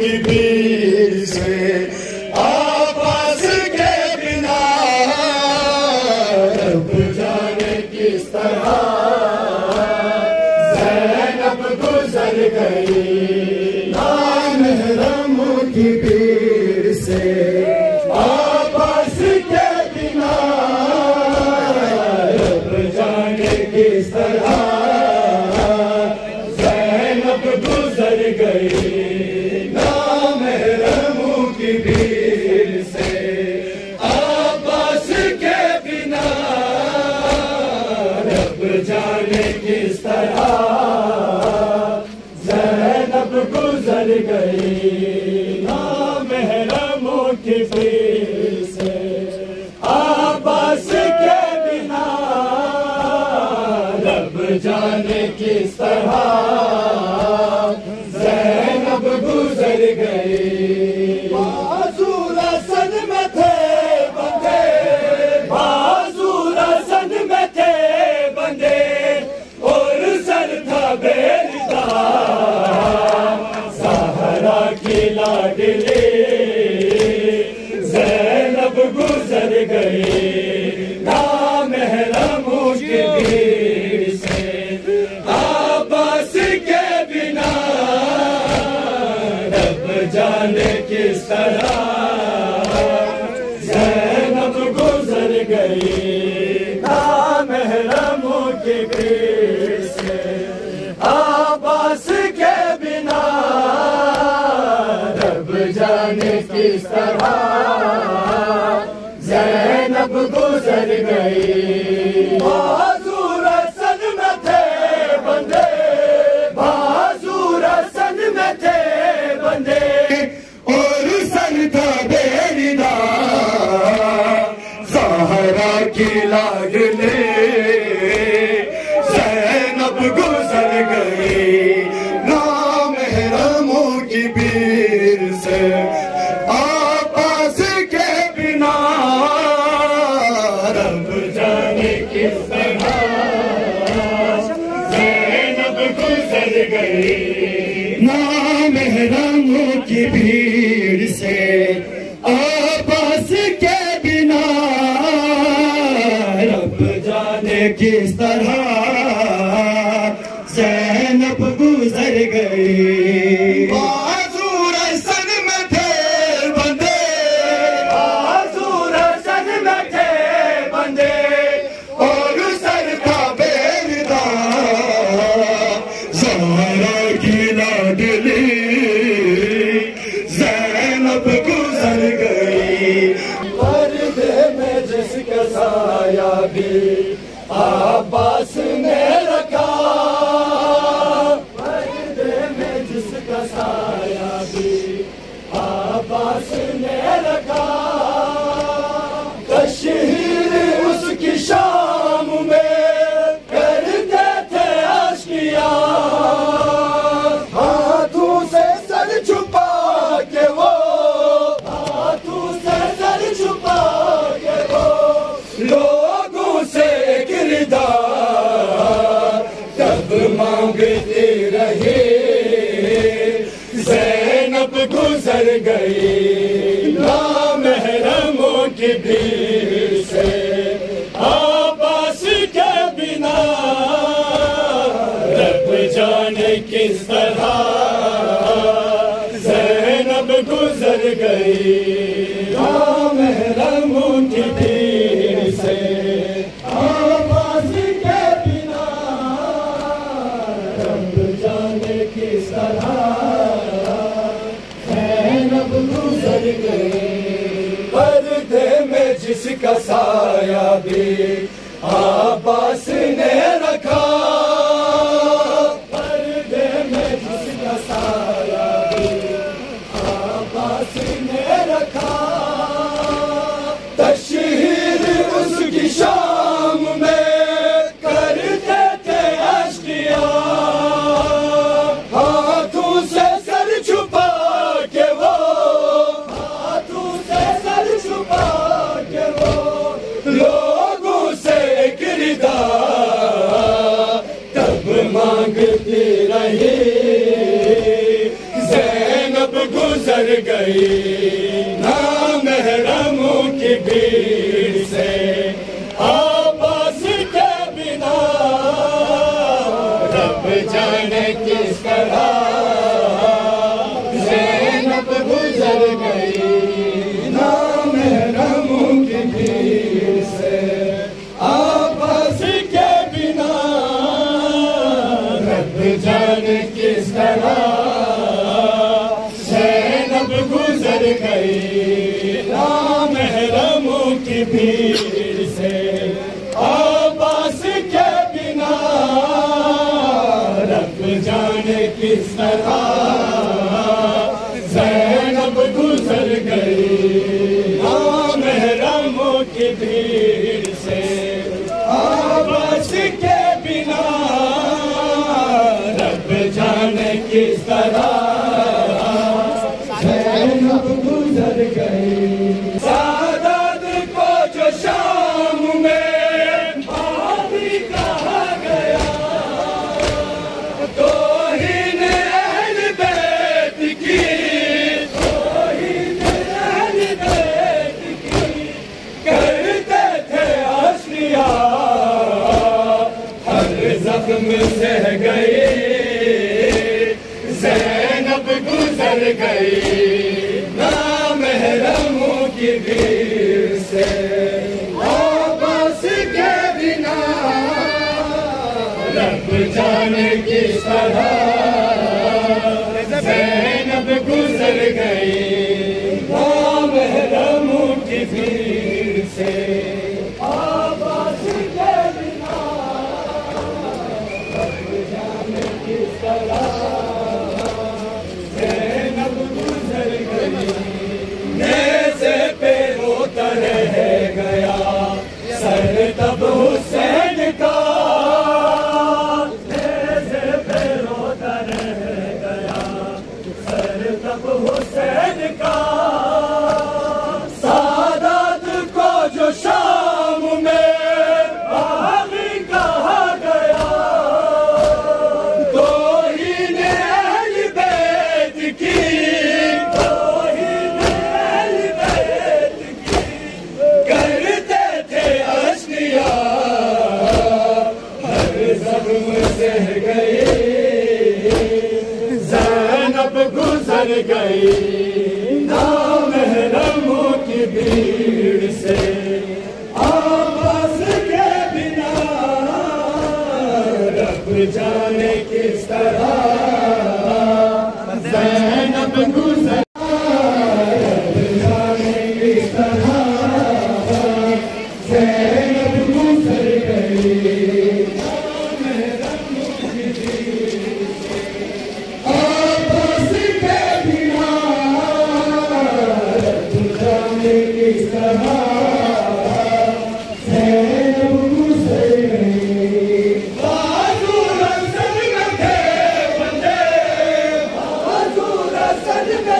کی بھیڑ سے عباس کے بنا رب جانے کس طرح زینب گزر گئی نامحرموں کی بھیڑ سے عباس کے بنا رب جانے کس طرح زینب گزر گئی نامحرموں کی بھیڑ سے عباس کے بنا رب جانے کس طرح زینب گزر گئی نامحرموں کی بھیڑ سے عباس کے بنا رب جانے کس طرح زینب گزر گئی بازو رسن میں تھے بندے بازو رسن میں تھے بندے اور سر تھا بیردار زہرا کی لاڈلی زینب گزر گئی نامحرموں کی بھیڑ سے عباس کے بنا رب جانے کس طرح زینب گزر گئی نامحرموں کی بھیڑ سے عباس کے بنا رب جانے کس طرح زینب گزر گئی بازو رسن میں تھے بندے بازو رسن میں تھے بندے اور سن تھا بیردار زہرا کی لاڈلی زینب گزر گئی نامحرموں کی بھیڑ سے عباس کے بنا رب جانے کس طرح زینب گزر گئی نامحرموں کی بھیڑ سے عباس کے بنا رب جانے کس طرح زینب گزر گئی بازو رسن میں تھے بندے بازو رسن میں تھے بندے اور سر تھا بیردار زہرا کی لاڈلی زینب گزر گئی پردے میں جس کا سایہ بھی عباس نے رکھا پردے میں جس کا سایہ بھی عباس نے رکھا تشہیر اس کی شام میں کرتے تھے عشقیاں ہاتھوں سے سر چھپا کے وہ ہاتھوں سے سر چھپا کے وہ لوگوں سے کردار تب مانگتی رہی زینب گزر گئی نامحرموں کی بھیڑ سے عباس کے بنا رب جانے کس طرح زینب گزر گئی نامحرموں کی بھیڑ سے عباس کے بنا رب جانے کس طرح زینب گزر گئی پردے میں جس کا سایہ بھی عباس نے رکھا پردے میں جس کا سایہ بھی عباس نے رکھا تشہیر اس کی شام میں کرتے تھے عشقیاں ہاتھوں سے سر چھپا کے وہ ہاتھوں سے سر چھپا کے وہ گئی نامحرموں کی بھیڑ سے عباس کے بنا رب جانے کس طرح زینب گزر گئی نامحرموں کی بھیڑ سے عباس کے بنا رب جانے کس طرح گزر گئی نامحرموں کی بھیڑ سے عباس کے بنا رب جانے کس طرح زینب گزر گئی نامحرموں کی بھیڑ سے عباس کے بنا رب جانے کس طرح گزر گئی سعادت کو جو شام میں بھابھی کہا گیا توہین اہل بیت کی توہین اہل بیت کی کرتے تھے اشقیا ہر زخم سہ گئی زینب گزر گئی نامحرموں کی بھیڑ سے عباس کے بنا رب جانے کس طرح زینب گزر گئی نامحرموں کی بھیڑ سے عباس کے بنا رب جانے کس طرح رہ گیا سر تب حسین کا نیزے پہ روتا رہ گیا سر تب حسین کا سعادت کو جو شام میں بھابھی کہا گیا توہین اہل بیت کی زینب گزر گئی نامحرموں کی بھیڑ سے عباس کے بنا رب جانے کس طرح زینب گزر رب جانے کس طرح زینب گزر گئی سجدے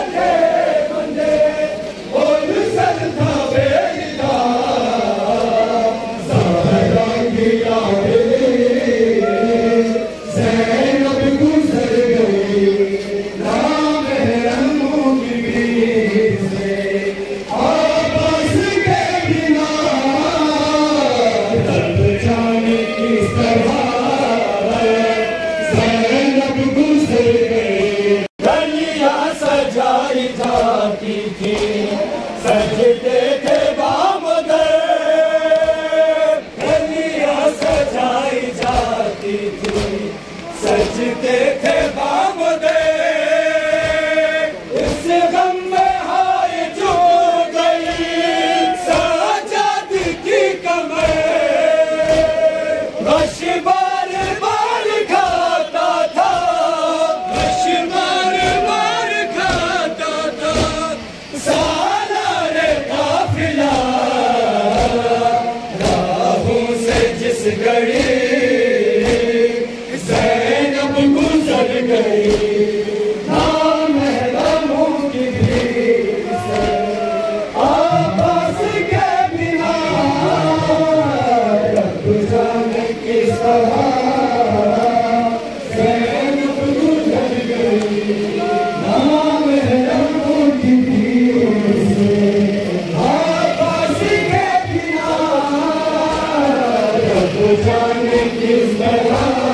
جانے کس طرح